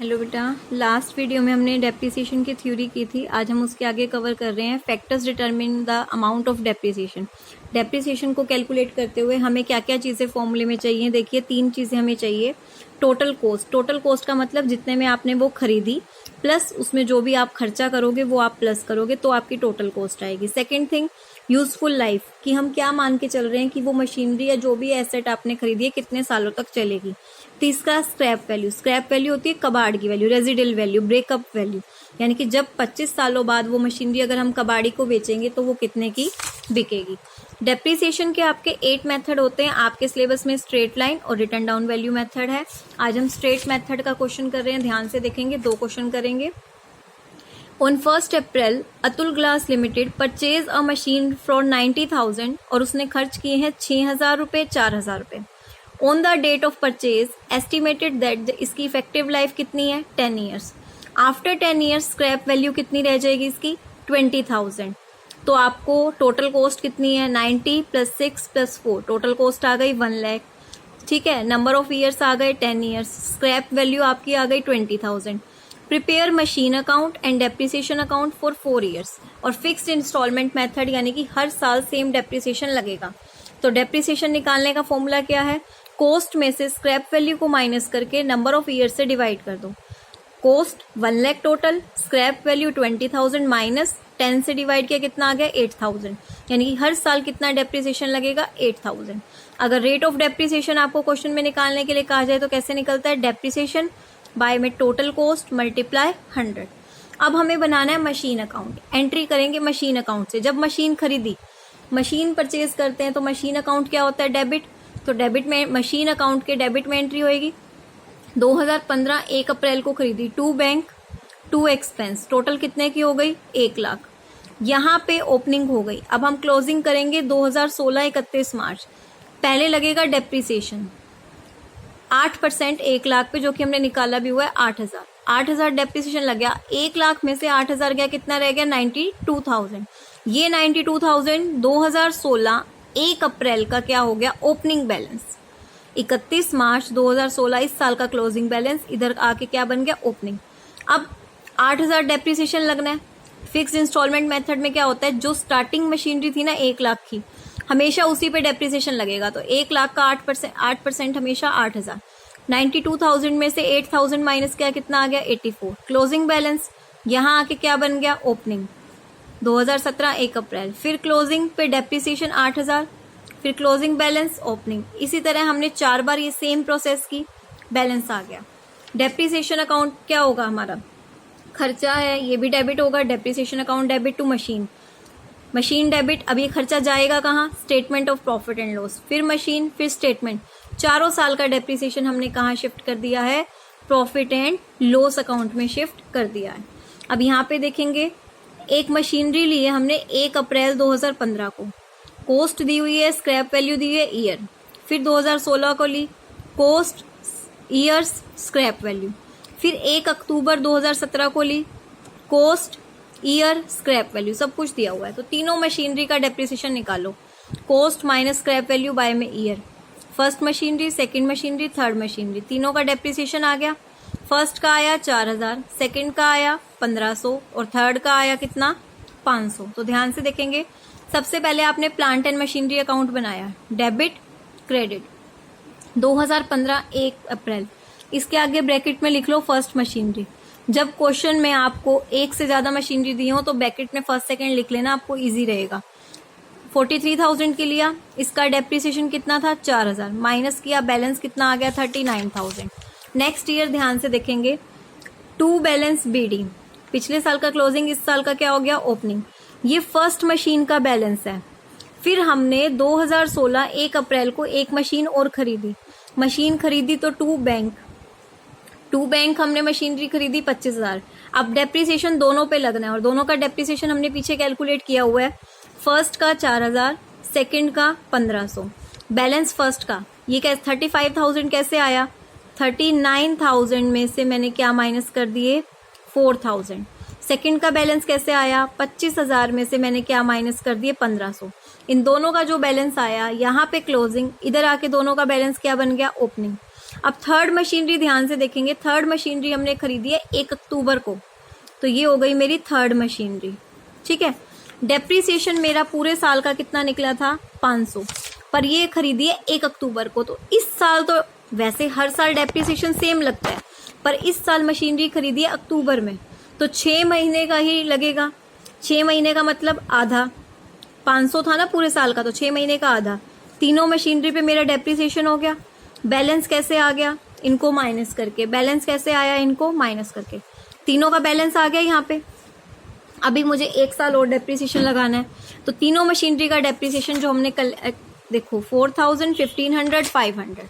Hello बेटा, last video में हमने डेप्रिसिएशन की थ्योरी की थी। आज हम उसके आगे कवर कर रहे हैं factors determine the amount of depreciation. Depreciation को कैलकुलेट करते हुए हमें क्या क्या चीज़ें फॉर्मूले में चाहिए। देखिए, 3 चीज़ें हमें चाहिए। टोटल कोस्ट, टोटल कोस्ट का मतलब जितने में आपने वो खरीदी प्लस उसमें जो भी आप खर्चा करोगे वो आप प्लस करोगे तो आपकी टोटल कोस्ट आएगी। सेकेंड थिंग, यूजफुल लाइफ, कि हम क्या मान के चल रहे हैं कि वो मशीनरी या जो भी एसेट आपने खरीदी है कितने सालों तक चलेगी। तीसरा, स्क्रैप वैल्यू। स्क्रैप वैल्यू होती है कबाड़ की value, residual value, breakup value, यानी कि जब 25 सालों बाद वो मशीनरी अगर हम कबाड़ी को बेचेंगे तो वो कितने की बिकेगी। डेप्रिसिएशन के आपके 8 मेथड होते हैं। आपके सिलेबस में स्ट्रेट लाइन और रिटर्न डाउन वैल्यू मेथड है। आज हम स्ट्रेट मेथड का क्वेश्चन कर रहे हैं, ध्यान से देखेंगे। 2 क्वेश्चन करेंगे। On 1 April Atul glass limited purchase a machine for 90,000 और उसने खर्च किए हैं 6,000 रुपये, 4,000 रुपये। On the date of purchase estimated that इसकी इफेक्टिव लाइफ कितनी है, 10 years. After 10 years scrap value कितनी रह जाएगी इसकी, 20,000। तो आपको टोटल कॉस्ट कितनी है, 90 + 6 + 4, टोटल कॉस्ट आ गई 1 लाख। ठीक है, नंबर ऑफ ईयर्स आ गए 10 ईयर्स, स्क्रैप वैल्यू आपकी आ गई 20,000। Prepare machine account and depreciation account for 4 years और फिक्स्ड इंस्टॉलमेंट मेथड, यानी कि हर साल सेम डेप्रिसिएशन लगेगा। तो डेप्रिसिएशन निकालने का फॉर्मूला क्या है, कॉस्ट में से स्क्रैप वैल्यू को माइनस करके नंबर ऑफ ईयर से डिवाइड कर दो। Cost 1 lakh total, scrap value 20,000 minus 10 से डिवाइड किया कितना आ गया, 8,000, यानी कि हर साल कितना डेप्रिसिएशन लगेगा, 8,000। अगर रेट ऑफ डेप्रिसिएशन आपको क्वेश्चन में निकालने के लिए कहा जाए तो कैसे निकलता है, डेप्रिसिएशन बाय में टोटल कॉस्ट मल्टीप्लाई 100। अब हमें बनाना है मशीन अकाउंट। एंट्री करेंगे मशीन अकाउंट से। जब मशीन खरीदी, मशीन परचेज करते हैं तो मशीन अकाउंट क्या होता है, डेबिट। तो डेबिट में मशीन अकाउंट के डेबिट में एंट्री होएगी। 2015 1 अप्रैल को खरीदी, 2 बैंक 2 एक्सपेंस, टोटल कितने की हो गई, 1 लाख। यहाँ पे ओपनिंग हो गई। अब हम क्लोजिंग करेंगे 2016 31 मार्च। पहले लगेगा डेप्रिसिएशन 8% 1 लाख पे, जो कि हमने निकाला भी हुआ है 8,000। 8,000 डेप्रिसिएशन लग गया। 1 लाख में से 8,000 गया, कितना रह गया, 92,000। ये 92,000 2016 1 अप्रैल का क्या हो गया, ओपनिंग बैलेंस। 31 मार्च 2016 इस साल का क्लोजिंग बैलेंस, इधर आके क्या बन गया, ओपनिंग। अब 8,000 डेप्रिसिएशन लगना है। फिक्स्ड इंस्टॉलमेंट मेथड में क्या होता है, जो स्टार्टिंग मशीनरी थी ना 1 लाख की, हमेशा उसी पे डेप्रिसिएशन लगेगा। तो 1 लाख का 8% हमेशा 8,000। 92,000 में से 8,000 माइनस किया, कितना आ गया, 84। क्लोजिंग बैलेंस यहाँ आके क्या बन गया, ओपनिंग 2017 1 अप्रैल। फिर क्लोजिंग पे डेप्रिसिएशन 8,000, फिर क्लोजिंग बैलेंस, ओपनिंग। इसी तरह हमने 4 बार ये सेम प्रोसेस की, बैलेंस आ गया। डेप्रिसिएशन अकाउंट क्या होगा हमारा, खर्चा है, ये भी डेबिट होगा। Depreciation account debit to machine, machine debit. अब ये खर्चा जाएगा कहाँ, statement of profit and loss, फिर मशीन, फिर स्टेटमेंट। चारों साल का डेप्रिसिएशन हमने कहाँ शिफ्ट कर दिया है, प्रॉफिट एंड लॉस अकाउंट में शिफ्ट कर दिया है। अब यहाँ पे देखेंगे, एक मशीनरी ली है हमने 1 अप्रैल 2015 को, कॉस्ट दी हुई है, स्क्रैप वैल्यू दी हुई है ईयर। फिर 2016 को ली, कॉस्ट ईयर्स स्क्रैप वैल्यू। फिर 1 अक्टूबर 2017 को ली, कॉस्ट ईयर स्क्रैप वैल्यू, सब कुछ दिया हुआ है। तो तीनों मशीनरी का डेप्रिसिएशन निकालो, cost minus scrap value by में year. First machinery, second machinery, third machinery, तीनों का डेप्रिसिएशन आ गया। फर्स्ट का आया 4,000, सेकंड का आया 1,500 और थर्ड का आया कितना, 500। तो ध्यान से देखेंगे, सबसे पहले आपने प्लांट एंड मशीनरी अकाउंट बनाया, डेबिट क्रेडिट 2015 1 अप्रैल। इसके आगे ब्रैकेट में लिख लो फर्स्ट मशीनरी। जब क्वेश्चन में आपको एक से ज्यादा मशीनरी दी हो तो ब्रैकेट में फर्स्ट सेकंड लिख लेना, आपको इजी रहेगा। 43,000 के लिया, इसका डेप्रिसिएशन कितना था, 4,000, माइनस किया, बैलेंस कितना आ गया, 39,000। नेक्स्ट ईयर ध्यान से देखेंगे, 2 बैलेंस बीडी, पिछले साल का क्लोजिंग, इस साल का क्या हो गया, ओपनिंग। ये फर्स्ट मशीन का बैलेंस है। फिर हमने 2016 1 अप्रैल को एक मशीन और खरीदी। मशीन खरीदी तो 2 बैंक हमने मशीनरी खरीदी 25,000। अब डेप्रिसिएशन दोनों पे लगना है और दोनों का डेप्रिसिएशन हमने पीछे कैलकुलेट किया हुआ है। फर्स्ट का 4,000, सेकंड का 1,500। बैलेंस फर्स्ट का ये क्या, 35,000 कैसे आया, 39,000 में से मैंने क्या माइनस कर दिए, 4,000। सेकंड का बैलेंस कैसे आया, 25,000 में से मैंने क्या माइनस कर दिए, 1,500। इन दोनों का जो बैलेंस आया, यहाँ पे क्लोजिंग, इधर आके दोनों का बैलेंस क्या बन गया, ओपनिंग। अब थर्ड मशीनरी ध्यान से देखेंगे, थर्ड मशीनरी हमने खरीदी है 1 अक्टूबर को, तो ये हो गई मेरी थर्ड मशीनरी। ठीक है, डेप्रिसिएशन मेरा पूरे साल का कितना निकला था 500, पर ये खरीदी है 1 अक्टूबर को, तो इस साल तो वैसे हर साल डेप्रिसिएशन सेम लगता है, पर इस साल मशीनरी खरीदी है अक्टूबर में, तो 6 महीने का ही लगेगा। 6 महीने का मतलब आधा, 500 था ना पूरे साल का, तो 6 महीने का आधा। तीनों मशीनरी पे मेरा डेप्रिसिएशन हो गया। बैलेंस कैसे आ गया, इनको माइनस करके। बैलेंस कैसे आया, इनको माइनस करके। तीनों का बैलेंस आ गया यहाँ पे। अभी मुझे 1 साल और डेप्रिसिएशन लगाना है, तो तीनों मशीनरी का डेप्रिसिएशन जो हमने कल देखो 4000, 1500, 500,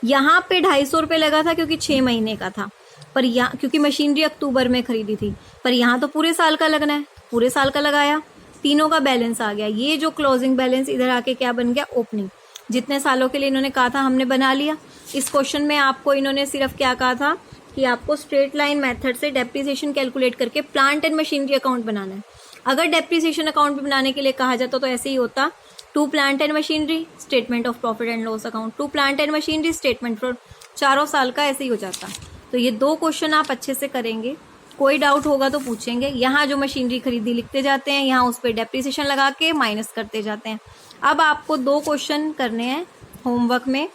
यहाँ पे 250 रुपये लगा था क्योंकि 6 महीने का था, पर यहाँ क्योंकि मशीनरी अक्टूबर में खरीदी थी, पर यहाँ तो पूरे साल का लगना है, पूरे साल का लगाया, तीनों का बैलेंस आ गया। ये जो क्लोजिंग बैलेंस इधर आके क्या बन गया, ओपनिंग। जितने सालों के लिए इन्होंने कहा था हमने बना लिया। इस क्वेश्चन में आपको इन्होंने सिर्फ क्या कहा था कि आपको स्ट्रेट लाइन मेथड से डेप्रिसिएशन कैलकुलेट करके प्लांट एंड मशीनरी अकाउंट बनाना है। अगर डेप्रिसिएशन अकाउंट बनाने के लिए कहा जाता तो ऐसे ही होता, to plant and machinery, statement of profit and loss account, to plant and machinery, statement for चारों साल का, ऐसे ही हो जाता। तो ये 2 क्वेश्चन आप अच्छे से करेंगे, कोई डाउट होगा तो पूछेंगे। यहाँ जो मशीनरी खरीदी लिखते जाते हैं, यहाँ उस पर डेप्रिसिएशन लगा के माइनस करते जाते हैं। अब आपको 2 क्वेश्चन करने हैं होमवर्क में।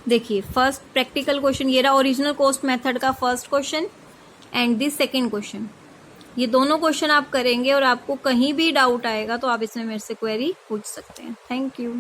देखिए, फर्स्ट प्रैक्टिकल क्वेश्चन ये रहा, ओरिजिनल कॉस्ट मेथड का first question and this second question. ये दोनों क्वेश्चन आप करेंगे और आपको कहीं भी डाउट आएगा तो आप इसमें मेरे से क्वेरी पूछ सकते हैं। Thank you.